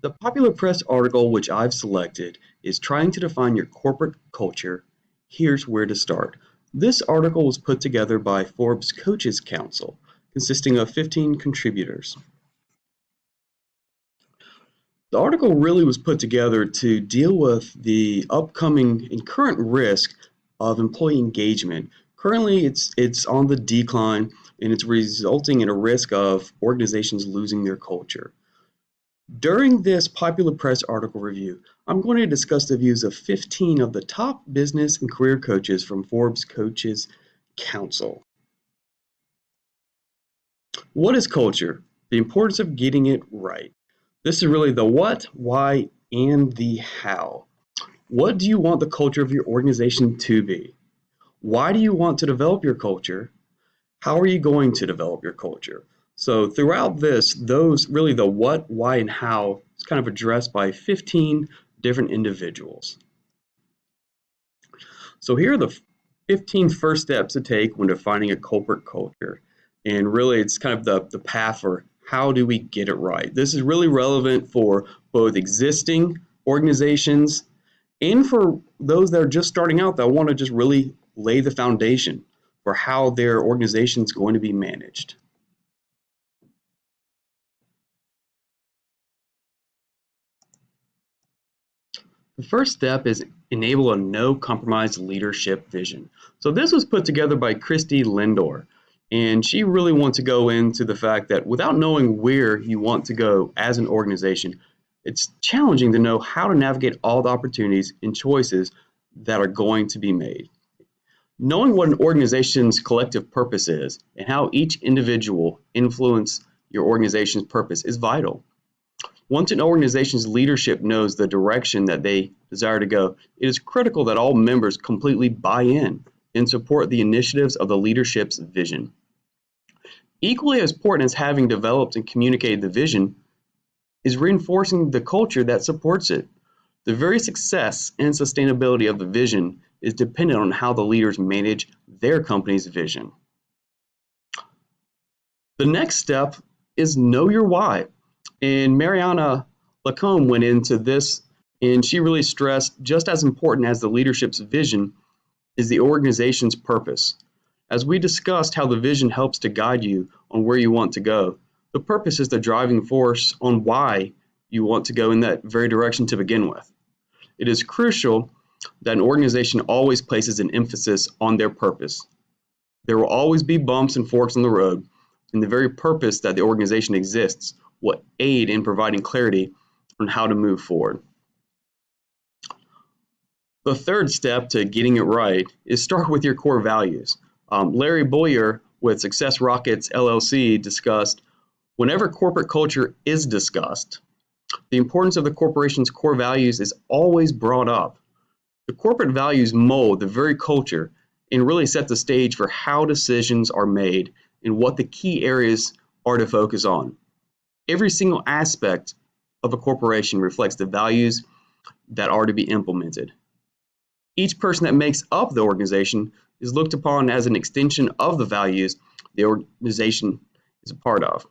The popular press article which I've selected is Trying to Define Your Corporate Culture. Here's where to start. This article was put together by Forbes Coaches Council, consisting of 15 contributors. The article really was put together to deal with the upcoming and current risk of employee engagement. Currently, it's on the decline and it's resulting in a risk of organizations losing their culture. During this popular press article review, I'm going to discuss the views of 15 of the top business and career coaches from Forbes Coaches Council. What is culture? The importance of getting it right. This is really the what, why, and the how. What do you want the culture of your organization to be? Why do you want to develop your culture? How are you going to develop your culture? So throughout this, those really the what, why, and how is kind of addressed by 15 different individuals. So here are the 15 first steps to take when defining a corporate culture. And really it's kind of the path for how do we get it right. This is really relevant for both existing organizations and for those that are just starting out that want to just really lay the foundation for how their organization is going to be managed. The first step is enable a no compromise leadership vision. So this was put together by Christy Lindor, and she really wants to go into the fact that without knowing where you want to go as an organization, it's challenging to know how to navigate all the opportunities and choices that are going to be made. Knowing what an organization's collective purpose is and how each individual influence your organization's purpose is vital. Once an organization's leadership knows the direction that they desire to go, it is critical that all members completely buy in and support the initiatives of the leadership's vision. Equally as important as having developed and communicated the vision is reinforcing the culture that supports it. The very success and sustainability of the vision is dependent on how the leaders manage their company's vision. The next step is know your why. And Mariana Lacombe went into this, and she really stressed just as important as the leadership's vision is the organization's purpose. As we discussed how the vision helps to guide you on where you want to go, the purpose is the driving force on why you want to go in that very direction to begin with. It is crucial that an organization always places an emphasis on their purpose. There will always be bumps and forks in the road, and the very purpose that the organization exists will aid in providing clarity on how to move forward. The third step to getting it right is start with your core values. Larry Boyer with Success Rockets LLC discussed, whenever corporate culture is discussed, the importance of the corporation's core values is always brought up. The corporate values mold the very culture and really set the stage for how decisions are made and what the key areas are to focus on. Every single aspect of a corporation reflects the values that are to be implemented. Each person that makes up the organization is looked upon as an extension of the values the organization is a part of.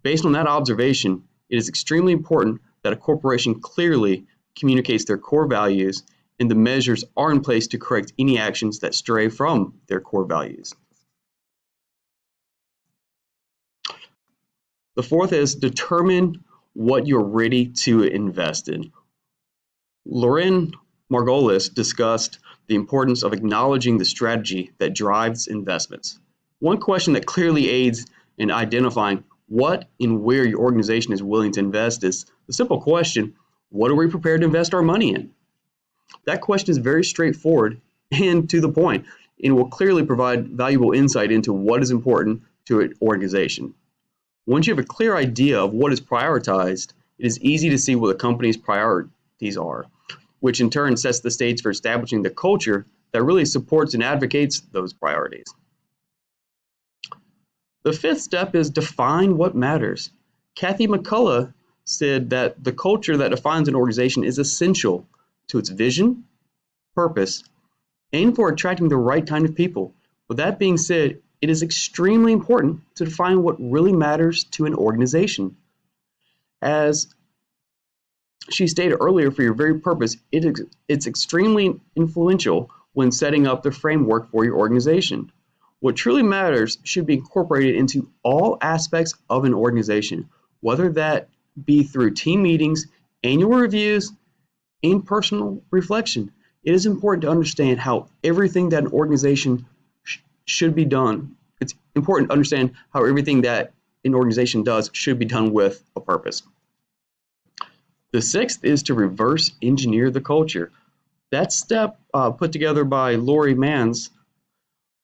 Based on that observation, it is extremely important that a corporation clearly communicates their core values and the measures are in place to correct any actions that stray from their core values. The fourth is determine what you're ready to invest in. Loren Margolis discussed the importance of acknowledging the strategy that drives investments. One question that clearly aids in identifying what and where your organization is willing to invest is the simple question, what are we prepared to invest our money in? That question is very straightforward and to the point, and will clearly provide valuable insight into what is important to an organization. Once you have a clear idea of what is prioritized, it is easy to see what the company's priorities are, which in turn sets the stage for establishing the culture that really supports and advocates those priorities. The fifth step is define what matters. Kathy McCullough said that the culture that defines an organization is essential to its vision, purpose, and for attracting the right kind of people. With that being said, it is extremely important to define what really matters to an organization. As she stated earlier, for your very purpose, it's extremely influential when setting up the framework for your organization. What truly matters should be incorporated into all aspects of an organization, whether that be through team meetings, annual reviews, and personal reflection. It is important to understand how everything that an organization should be done. It's important to understand how everything that an organization does should be done with a purpose. The sixth is to reverse engineer the culture. That step put together by Lori Mans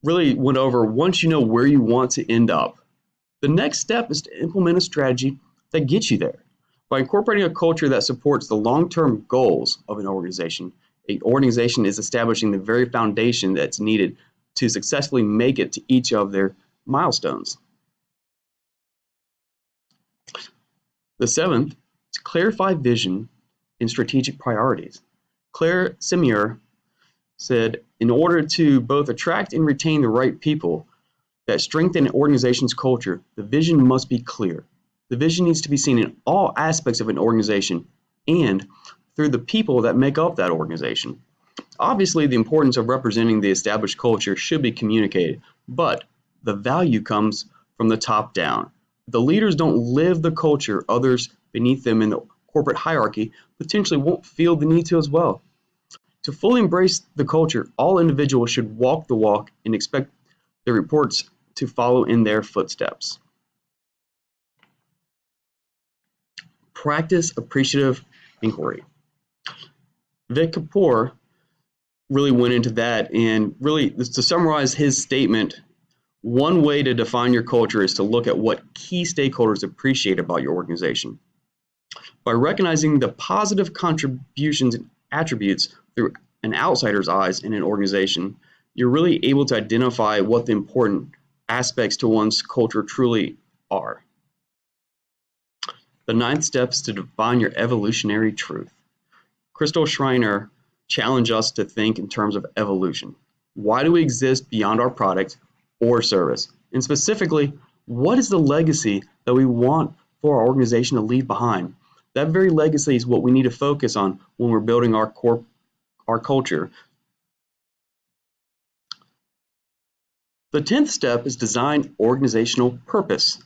really went over once you know where you want to end up. The next step is to implement a strategy that gets you there. By incorporating a culture that supports the long-term goals of an organization is establishing the very foundation that's needed to successfully make it to each of their milestones. The seventh is clarify vision and strategic priorities. Claire Semur said, in order to both attract and retain the right people that strengthen an organization's culture, the vision must be clear. The vision needs to be seen in all aspects of an organization and through the people that make up that organization. Obviously, the importance of representing the established culture should be communicated, but the value comes from the top down. If the leaders don't live the culture, others beneath them in the corporate hierarchy potentially won't feel the need to as well. To fully embrace the culture, all individuals should walk the walk and expect their reports to follow in their footsteps. Practice appreciative inquiry. Vik Kapoor really went into that, and really to summarize his statement, one way to define your culture is to look at what key stakeholders appreciate about your organization. By recognizing the positive contributions and attributes through an outsider's eyes in an organization, you're really able to identify what the important aspects to one's culture truly are. The ninth step is to define your evolutionary truth. Crystal Schreiner challenged us to think in terms of evolution. Why do we exist beyond our product or service? And specifically, what is the legacy that we want for our organization to leave behind? That very legacy is what we need to focus on when we're building our culture. The 10th step is design organizational purpose.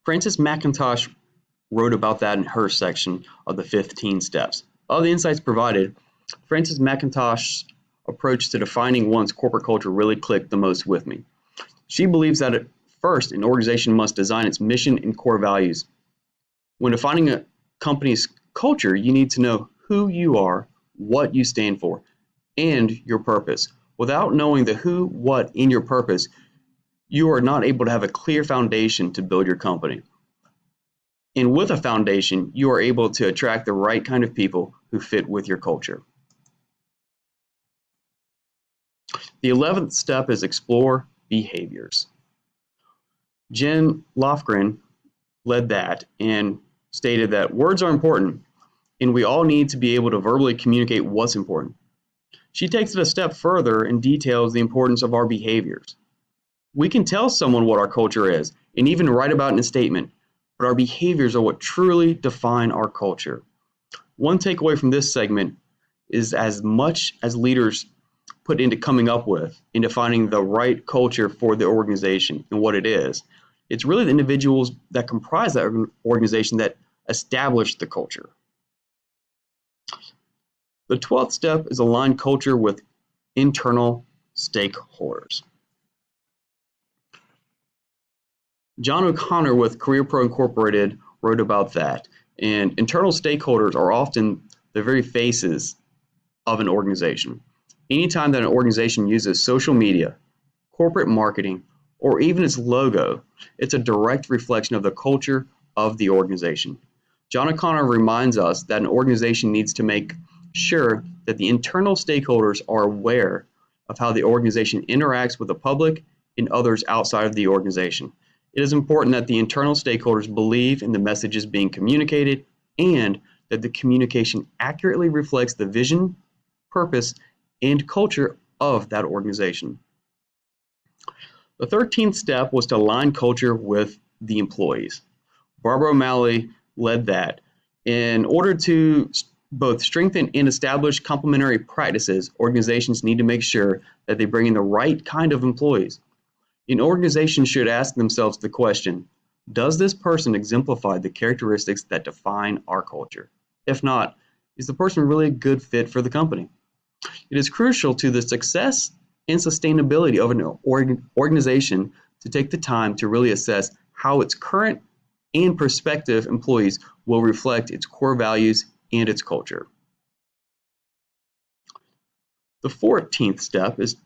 Frances McIntosh wrote about that in her section of the 15 steps. Of the insights provided, Frances McIntosh's approach to defining one's corporate culture really clicked the most with me. She believes that at first, an organization must design its mission and core values. When defining a company's culture, you need to know who you are, what you stand for, and your purpose. Without knowing the who, what, and your purpose, you are not able to have a clear foundation to build your company. And with a foundation, you are able to attract the right kind of people who fit with your culture. The 11th step is explore behaviors. Jen Lofgren led that and stated that words are important, and we all need to be able to verbally communicate what's important. She takes it a step further and details the importance of our behaviors. We can tell someone what our culture is and even write about it in a statement, but our behaviors are what truly define our culture. One takeaway from this segment is as much as leaders put into coming up with and defining the right culture for the organization and what it is, it's really the individuals that comprise that organization that establish the culture. The 12th step is align culture with internal stakeholders. John O'Connor with CareerPro Incorporated wrote about that, and internal stakeholders are often the very faces of an organization. Anytime that an organization uses social media, corporate marketing, or even its logo, it's a direct reflection of the culture of the organization. John O'Connor reminds us that an organization needs to make sure that the internal stakeholders are aware of how the organization interacts with the public and others outside of the organization. It is important that the internal stakeholders believe in the messages being communicated and that the communication accurately reflects the vision, purpose, and culture of that organization. The 13th step was to align culture with the employees. Barbara O'Malley led that. In order to both strengthen and establish complementary practices, organizations need to make sure that they bring in the right kind of employees. An organization should ask themselves the question, does this person exemplify the characteristics that define our culture? If not, is the person really a good fit for the company? It is crucial to the success and sustainability of an organization to take the time to really assess how its current and prospective employees will reflect its core values and its culture. The 14th step is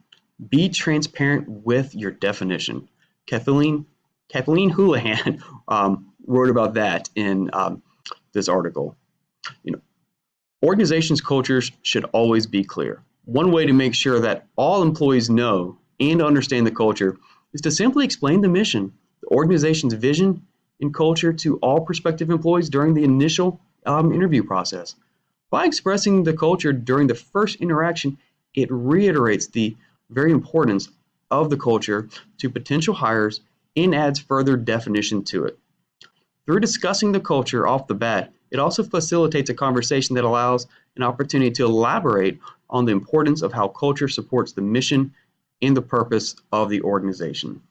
be transparent with your definition. Kathleen Houlihan wrote about that in this article. Organizations' cultures should always be clear. One way to make sure that all employees know and understand the culture is to simply explain the mission, the organization's vision, and culture to all prospective employees during the initial interview process. By expressing the culture during the first interaction, it reiterates the very importance of the culture to potential hires and adds further definition to it. Through discussing the culture off the bat, it also facilitates a conversation that allows an opportunity to elaborate on the importance of how culture supports the mission and the purpose of the organization.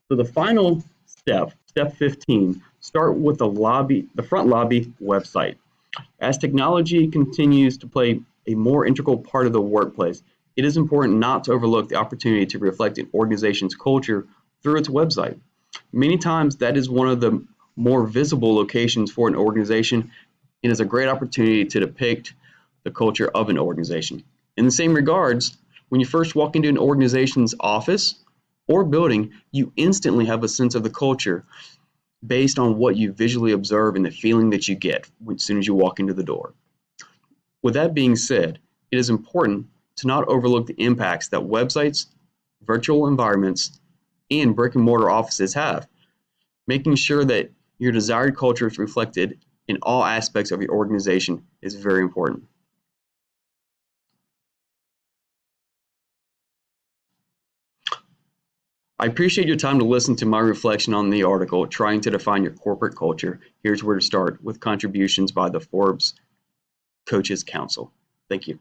So the final step, step 15, start with the front lobby website. As technology continues to play a more integral part of the workplace, it is important not to overlook the opportunity to reflect an organization's culture through its website. Many times that is one of the more visible locations for an organization and is a great opportunity to depict the culture of an organization. In the same regards, when you first walk into an organization's office or building, you instantly have a sense of the culture based on what you visually observe and the feeling that you get as soon as you walk into the door. With that being said, it is important to not overlook the impacts that websites, virtual environments, and brick and mortar offices have. Making sure that your desired culture is reflected in all aspects of your organization is very important. I appreciate your time to listen to my reflection on the article, Trying to Define Your Corporate Culture. Here's where to start with contributions by the Forbes Coaches Council. Thank you.